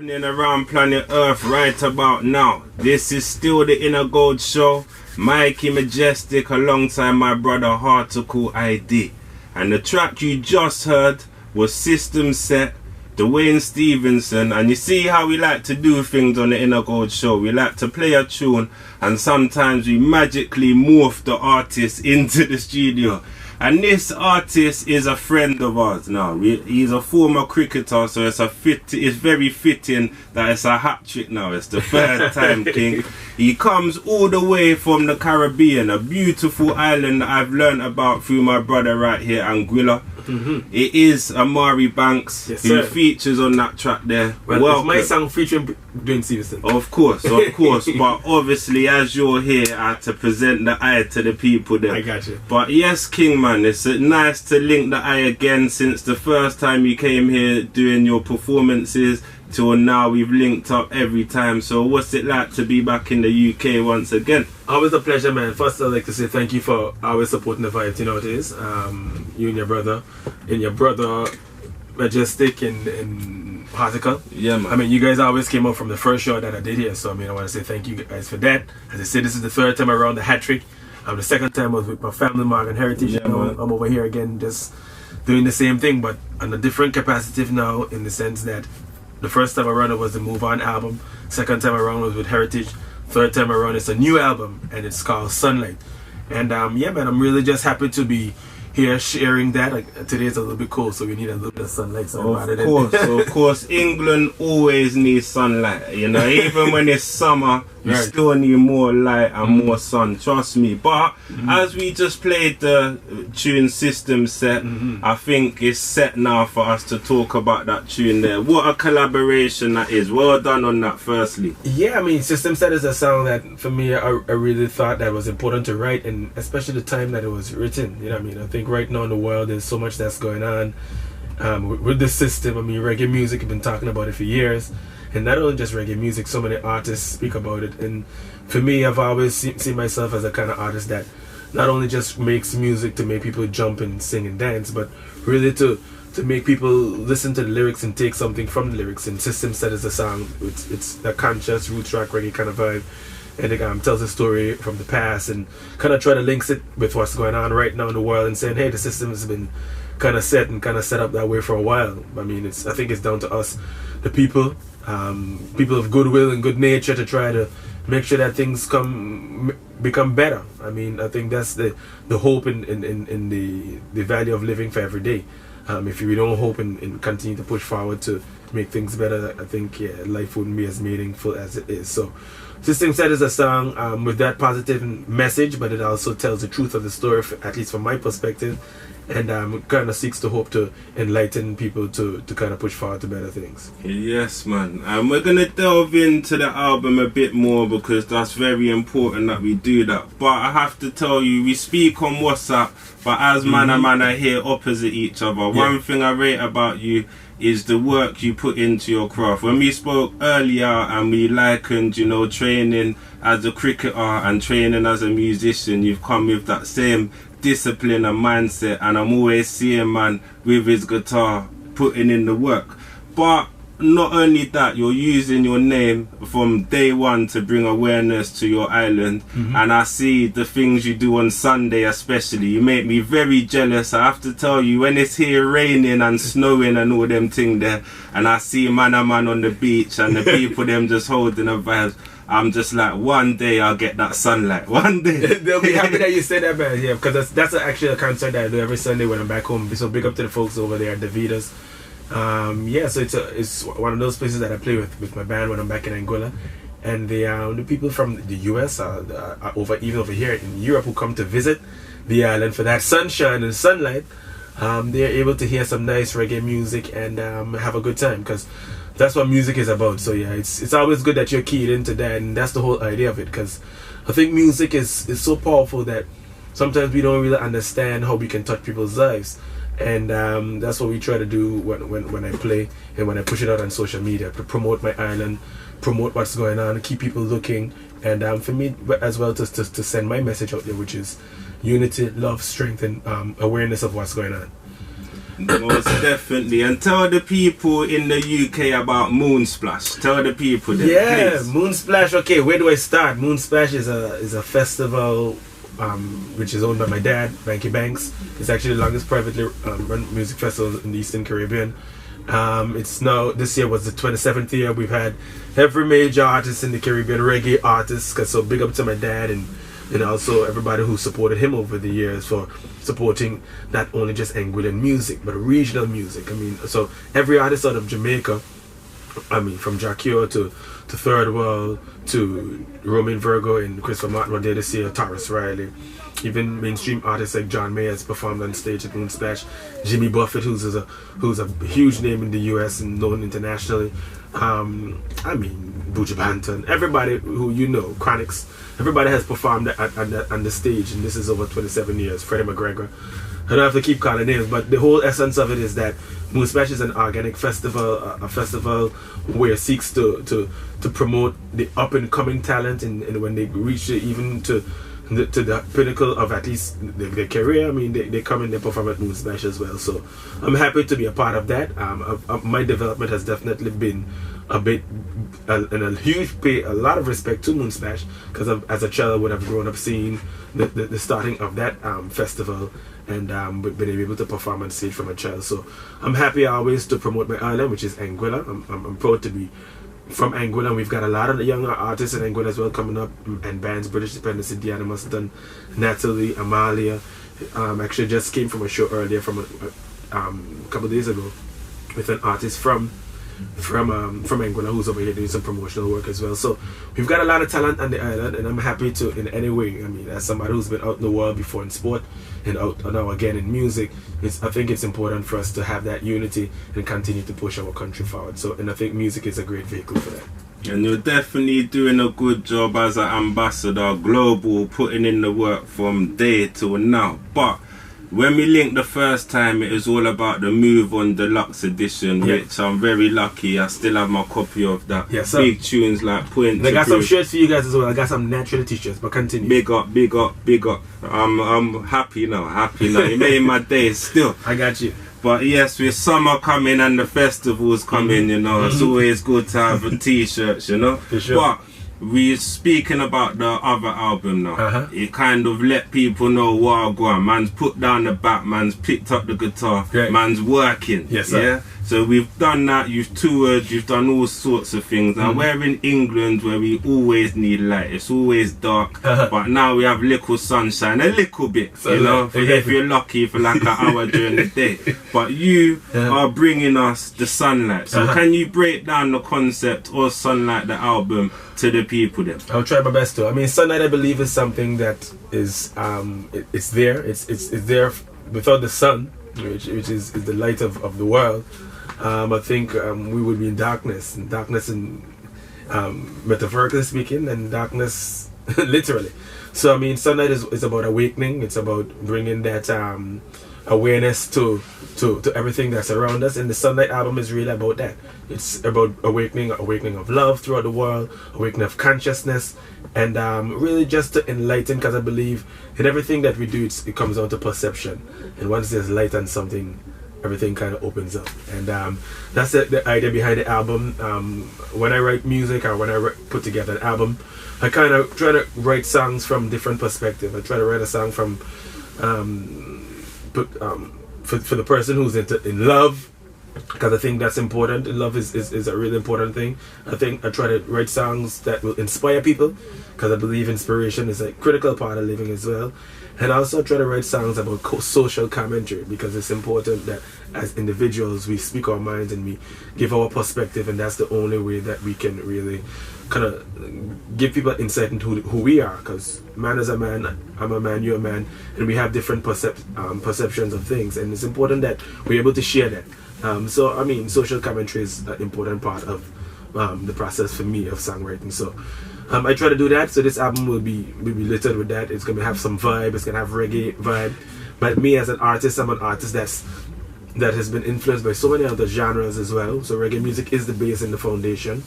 Happening around planet Earth right about now. This is still the Inner Gold Show. Mikee Majestic alongside my brother Heartical ID. And the track you just heard was System Set, Dwayne Stevenson. And you see how we like to do things on the Inner Gold Show. We like to play a tune and sometimes we magically morph the artist into the studio. And this artist is a friend of ours now. He's a former cricketer, so it's very fitting that it's a hat trick now. It's the third time, King. He comes all the way from the Caribbean, a beautiful island that I've learned about through my brother right here, Anguilla. It is Omari Banks, yes, who features on that track there. Well, it's my song featuring Dwayne Stevenson. Of course. But obviously, as you're here, I had to present the eye to the people there. I got you. But yes, King man, it's nice to link the eye again since the first time you came here doing your performances till now. We've linked up every time. So what's it like to be back in the UK once again? Always a pleasure, man. First, I'd like to say thank you for always supporting the vibes. You know what it is. You and your brother Majestic and Heartical. Yeah, man. I mean, you guys always came up from the first show that I did here. So I mean, I want to say thank you guys for that. As I said, this is the third time around the hat trick. The second time was with my family, Morgan Heritage. Yeah, I'm over here again, just doing the same thing, but on a different capacity now, in the sense that the first time around it was the Move On album. Second time around was with Heritage. Third time around it's a new album and it's called Sunlight. And yeah, man, I'm really just happy to be here sharing that. Today's a little bit cold, so we need a little bit of sunlight. So of course, England always needs sunlight. You know, even when it's summer, you still need more light and more sun. Trust me. But as we just played the tune System Set, I think it's set now for us to talk about that tune there. What a collaboration that is. Well done on that. Firstly. Yeah, I mean, System Set is a song that for me I really thought that was important to write, and especially the time that it was written. You know what I mean? I think right now in the world there's so much that's going on with the system. I mean, reggae music, I've been talking about it for years, and not only just reggae music, so many artists speak about it. And for me, I've always seen myself as a kind of artist that not only just makes music to make people jump and sing and dance, but really to make people listen to the lyrics and take something from the lyrics. And System Set is a song, it's a conscious roots rock reggae kind of vibe, and it tells a story from the past and kind of try to link it with what's going on right now in the world and saying, hey, the system has been kind of set up that way for a while. I mean, I think it's down to us, the people of goodwill and good nature, to try to make sure that things become better. I mean, I think that's the hope in the value of living for every day. If we don't hope and continue to push forward to make things better, I think life wouldn't be as meaningful as it is. So System Set is a song with that positive message, but it also tells the truth of the story, at least from my perspective, and kind of seeks to hope to enlighten people to kind of push forward to better things. Yes, man. And we're going to delve into the album a bit more because that's very important that we do that. But I have to tell you, we speak on WhatsApp, but as man and man are here opposite each other. One thing I rate about you is the work you put into your craft. When we spoke earlier and we likened, you know, training as a cricketer and training as a musician, you've come with that same discipline and mindset, and I'm always seeing man with his guitar putting in the work. But not only that, you're using your name from day one to bring awareness to your island, and I see the things you do on Sunday especially. You make me very jealous. I have to tell you, when it's here raining and snowing and all them things there, and I see man on the beach and the people them just holding a vibe, I'm just like, one day I'll get that sunlight. One day. They'll be happy that you said that, man. Yeah, because that's actually a concert that I do every Sunday when I'm back home. So big up to the folks over there at Davida's. Yeah, so it's one of those places that I play with my band when I'm back in Anguilla. And the people from the US even over here in Europe who come to visit the island for that sunshine and sunlight, they're able to hear some nice reggae music and have a good time, because that's what music is about. So yeah, it's always good that you're keyed into that, and that's the whole idea of it, because I think music is so powerful that sometimes we don't really understand how we can touch people's lives. And that's what we try to do when I play and when I push it out on social media, to promote my island, promote what's going on, keep people looking, and for me as well to send my message out there, which is unity, love, strength, and awareness of what's going on. Most definitely. And tell the people in the UK about Moonsplash. Tell the people that. Yeah, please. Moonsplash. Okay, where do I start? Moonsplash is a festival which is owned by my dad, Omari Banks. It's actually the longest privately run music festival in the Eastern Caribbean. It's now, this year was the 27th year. We've had every major artist in the Caribbean, reggae artists. So big up to my dad and also everybody who supported him over the years for supporting not only just Anguillan music but regional music. I mean, so every artist out of Jamaica, I mean, from Jacquio to Third World to Roman Virgo and Christopher Martin were there this year, Taurus Riley. Even mainstream artists like John Mayer has performed on stage at Moonsplash. Jimmy Buffett, who's a huge name in the US and known internationally. I mean, Buju Banton, everybody who you know, Chronix, everybody has performed on the stage, and this is over 27 years. Freddie McGregor. I don't have to keep calling names, but the whole essence of it is that Moonsplash is an organic festival, a festival where it seeks to promote the up and coming talent, and when they reach even to the pinnacle of at least their career, I mean, they come and they perform at Moonsplash as well. So I'm happy to be a part of that. My development has definitely been a lot of respect to Moonsplash, because as a child I would have grown up seeing the starting of that festival, and been able to perform on stage from a child. So I'm happy always to promote my island, which is Anguilla. I'm proud to be from Anguilla. We've got a lot of the younger artists in Anguilla as well coming up, and bands, British Dependency, Diana Muston, Natalie, Amalia. Actually just came from a show earlier from a couple of days ago with an artist from Anguilla who's over here doing some promotional work as well. So we've got a lot of talent on the island, and I'm happy to, in any way, I mean, as somebody who's been out in the world before in sport and out now again in music, I think it's important for us to have that unity and continue to push our country forward. So, and I think music is a great vehicle for that. And you're definitely doing a good job as an ambassador, global, putting in the work from day to now. But when we linked the first time, it was all about the Move On Deluxe Edition, which I'm very lucky. I still have my copy of that. Yes, big tunes like Point. And I got some shirts for you guys as well. I got some natural t-shirts, but continue. Big up, big up, big up. I'm happy now, You made my day still. I got you. But yes, with summer coming and the festivals coming, it's always good to have a t-shirts, For sure. But we're speaking about the other album now. It kind of let people know what I go on. Man's put down the bat, man's picked up the guitar, man's working. Yes, sir. Yeah. So we've done that, you've toured, you've done all sorts of things. Now we're in England where we always need light, it's always dark, but now we have little sunshine, a little bit, so if you're lucky for like an hour during the day. But you are bringing us the sunlight. So can you break down the concept of Sunlight, the album, to the people then? I'll try my best to. I mean, Sunlight, I believe, is something that is, it's there, it's there without the sun, which is the light of the world. I think we would be in darkness in metaphorically speaking, and darkness literally. So I mean, Sunlight is about awakening. It's about bringing that awareness to everything that's around us, and the Sunlight album is really about that. It's about awakening of love throughout the world, awakening of consciousness, and really just to enlighten, because I believe in everything that we do, it comes down to perception, and once there's light on something, everything kind of opens up. And that's the idea behind the album. When I write music, or when I put together an album, I kind of try to write songs from different perspectives. I try to write a song from for the person who's in love, because I think that's important. Love is a really important thing. I think I try to write songs that will inspire people, because I believe inspiration is a critical part of living as well. And I also try to write songs about social commentary, because it's important that as individuals we speak our minds and we give our perspective, and that's the only way that we can really kind of give people insight into who we are, because man is a man, I'm a man, you're a man, and we have different perceptions of things, and it's important that we're able to share that. So I mean, social commentary is an important part of the process for me of songwriting. So I try to do that. So this album will be littered with that. It's gonna have some vibe. It's gonna have reggae vibe. But me as an artist, I'm an artist that has been influenced by so many other genres as well. So reggae music is the base and the foundation.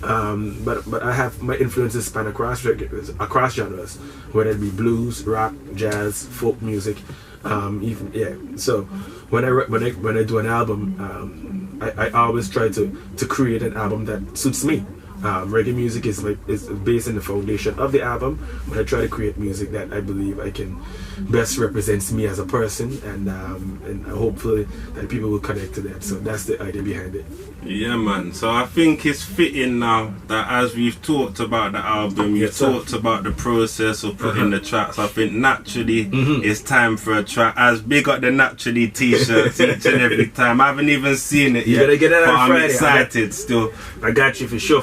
But I have my influences span across genres, whether it be blues, rock, jazz, folk music, Even so when I do an album, I always try to create an album that suits me. Reggae music is based in the foundation of the album, but I try to create music that I believe I can best represents me as a person, and hopefully that people will connect to that. So that's the idea behind it. Yeah, man. So I think it's fitting now that as we've talked about the album, you've talked about the process of putting the tracks. I think naturally it's time for a track. As big up the Naturally t-shirts each and every time. I haven't even seen it yet. You gotta get it on Friday. I'm excited still. I got you for sure.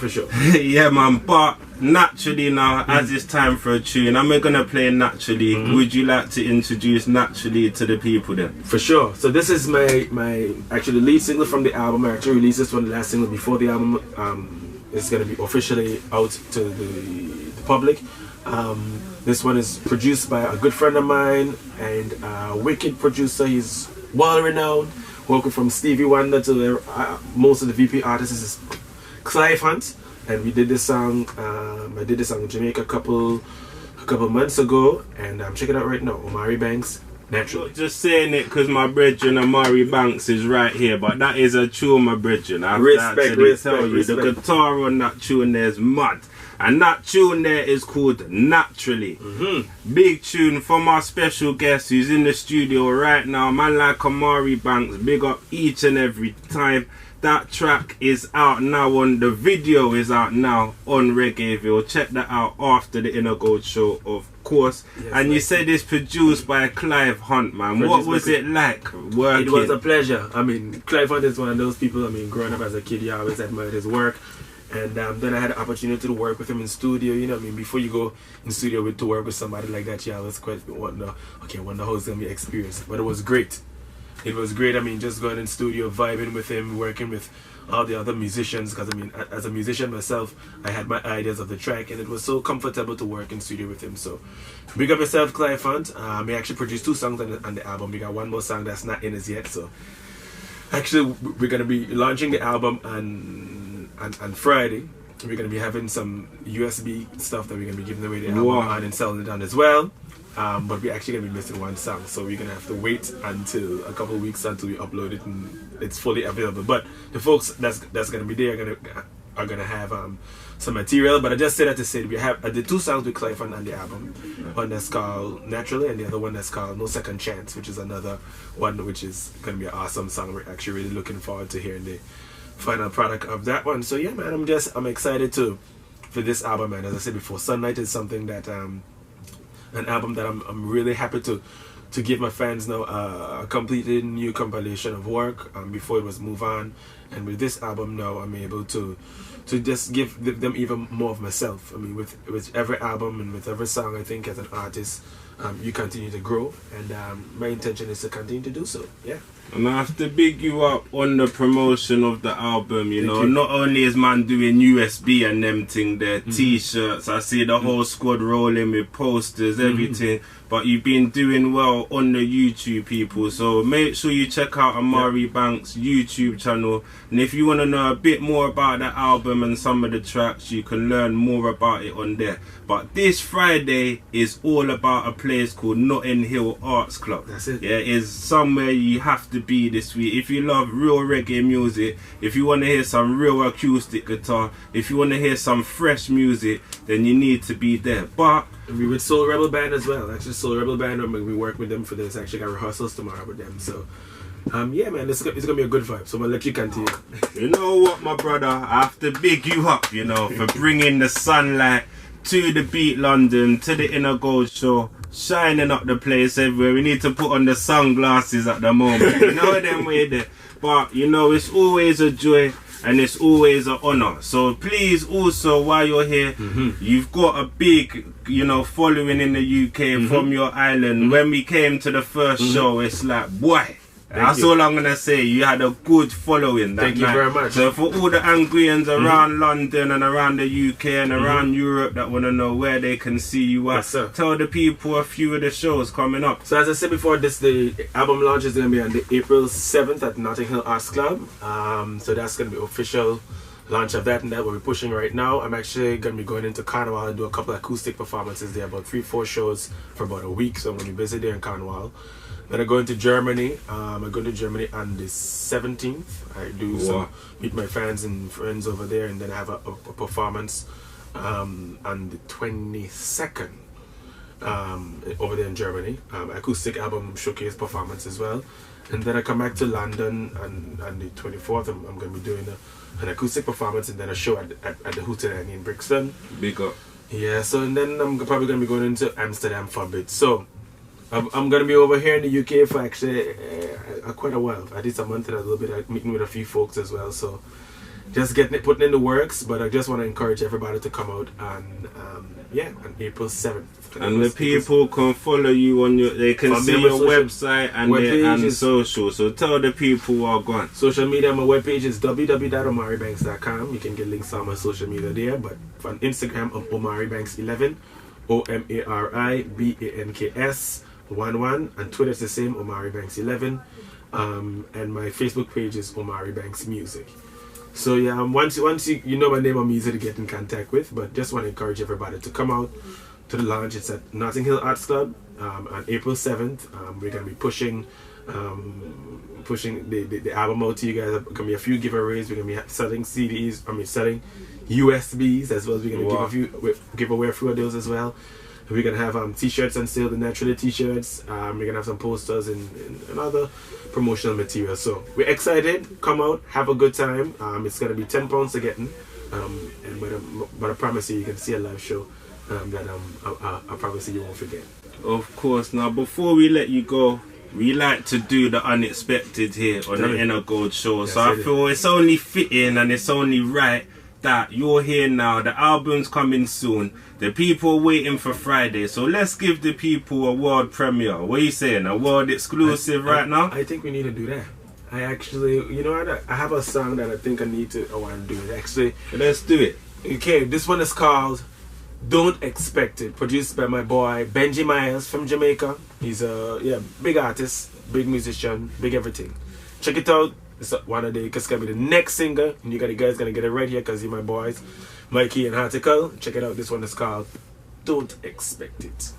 Yeah, man. But naturally now, as it's time for a tune, and we're gonna play Naturally. Would you like to introduce Naturally to the people then? For sure. So this is my actually lead single from the album. I actually released this one, the last single before the album is gonna be officially out to the public. This one is produced by a good friend of mine and a wicked producer. He's well renowned, working from Stevie Wonder to most of the VP artists is Clive Hunt. And we did this song. I did this song in Jamaica a couple months ago, and I'm checking it out right now. Omari Banks, Naturally. Not just saying it because my brethren Omari Banks is right here, but that is a tune, my brethren. I have to actually tell you, the guitar on that tune there is mad, and that tune there is called Naturally. Big tune from our special guest who's in the studio right now, man like Omari Banks. Big up each and every time. That track is out now the video is out now on Reggaeville. Check that out after the Inner Gold show, of course. Yes, and you said it's produced by Clive Hunt, man. What was it like working? It was a pleasure. I mean, Clive Hunt is one of those people, I mean, growing up as a kid, you always admired his work. And then I had the opportunity to work with him in studio. You know what I mean? Before you go in studio to work with somebody like that, you always wonder how it's going to be experienced. But it was great. It was great. I mean, just going in studio, vibing with him, working with all the other musicians. Because I mean, as a musician myself, I had my ideas of the track, and it was so comfortable to work in studio with him. So, big up yourself, Clive Hunt. We actually produced 2 songs on the album. We got one more song that's not in as yet. So, actually, we're gonna be launching the album on Friday. We're gonna be having some USB stuff that we're gonna be giving away the album on and selling it on as well. But we're actually gonna be missing one song, so we're gonna have to wait until a couple of weeks until we upload it and it's fully available. But the folks that's gonna be there are gonna have some material. But I just said that to say I did 2 songs with Clive on the album. One that's called Naturally, and the other one that's called No Second Chance, which is another one which is gonna be an awesome song. We're actually really looking forward to hearing the final product of that one. So yeah, man, I'm excited for this album, man. As I said before, Sunlight is something that an album that I'm really happy to give my fans now a completely new compilation of work. Before it was Move On, and with this album now I'm able to just give them even more of myself. I mean, with every album and with every song, I think as an artist you continue to grow, and my intention is to continue to do so. Yeah. And I have to big you up on the promotion of the album, you know. Not only is man doing USB and them thing there, t-shirts, I see the whole squad rolling with posters, everything. But you've been doing well on the YouTube, people. So make sure you check out Omari Banks' YouTube channel. And if you want to know a bit more about the album and some of the tracks, you can learn more about it on there. But this Friday is all about a place called Notting Hill Arts Club. That's it. Yeah, it's somewhere you have to be this week. If you love real reggae music, if you want to hear some real acoustic guitar, if you want to hear some fresh music, then you need to be there. But we with Soul Rebel Band as well. Actually, Soul Rebel Band, we work with them for this. Actually got rehearsals tomorrow with them. So yeah, man, it's gonna be a good vibe. So I'm gonna let you continue. You know what, my brother, I have to big you up, you know, for bringing the sunlight to the Beat London, to the Inner Gold show, shining up the place everywhere. We need to put on the sunglasses at the moment, you know them way there. But you know, it's always a joy and it's always an honor. So please, also while you're here, you've got a big, you know, following in the UK from your island. When we came to the first show, it's like, boy, that's all I'm gonna say. You had a good following that night. Thank you very much. So for all the Anglians around London and around the UK and around Europe that want to know where they can see you at, tell the people a few of the shows coming up. So as I said before, the album launch is gonna be on the April 7th at Notting Hill Arts Club. So that's gonna be official launch of that, and that we're pushing right now. I'm actually going to be going into Carnival and do a couple of acoustic performances there, about 3-4 shows for about a week, so I'm going to be busy there in Carnival. Then I go into Germany. I'm going to Germany on the 17th. I do some, meet my fans and friends over there, and then I have a performance on the 22nd over there in Germany. Acoustic album showcase performance as well. And then I come back to London on the 24th. I'm going to be doing an acoustic performance and then a show at the Heartical in Brixton. Big up. Yeah, so and then I'm probably going to be going into Amsterdam for a bit. So I'm going to be over here in the UK for actually quite a while. I did a month and a little bit of meeting with a few folks as well. So just putting in the works, but I just want to encourage everybody to come out on April 7th. And the people can follow you on they can see your website and social. So tell the people who are gone. Social media, my webpage is www.omaribanks.com. You can get links on my social media there. But on Instagram, I'm Omari Banks 11, OMARIBANKS 11, and Twitter is the same, Omari Banks 11. And my Facebook page is Omari Banks Music. So yeah, once you know my name, I'm easy to get in contact with. But just want to encourage everybody to come out to the launch. It's at Notting Hill Arts Club on April 7th. We're gonna be pushing the album out to you guys. There's gonna be a few giveaways. We're gonna be selling CDs. Selling USBs as well as we're gonna give away a few of those as well. We're gonna have t-shirts on sale, the Naturally t-shirts. We're gonna have some posters and other promotional material. So we're excited. Come out, have a good time. It's gonna be £10 to get in. But I promise you can see a live show that I promise you won't forget. Of course. Now before we let you go, we like to do the unexpected here on the Inner Gold Show. So I feel it's only fitting and it's only right that you're here now. The album's coming soon. The people are waiting for Friday. So let's give the people a world premiere. What are you saying? A world exclusive right now? I think we need to do that. I actually, you know what? I have a song that I think I want to do it. Actually, let's do it. Okay, this one is called Don't Expect It. Produced by my boy Benji Myers from Jamaica. He's a big artist, big musician, big everything. Check it out. It's one of it's gonna be the next singer, and you guys gonna get it right here because you're my boys, Mikee and Heartical. Check it out. This one is called Don't Expect It.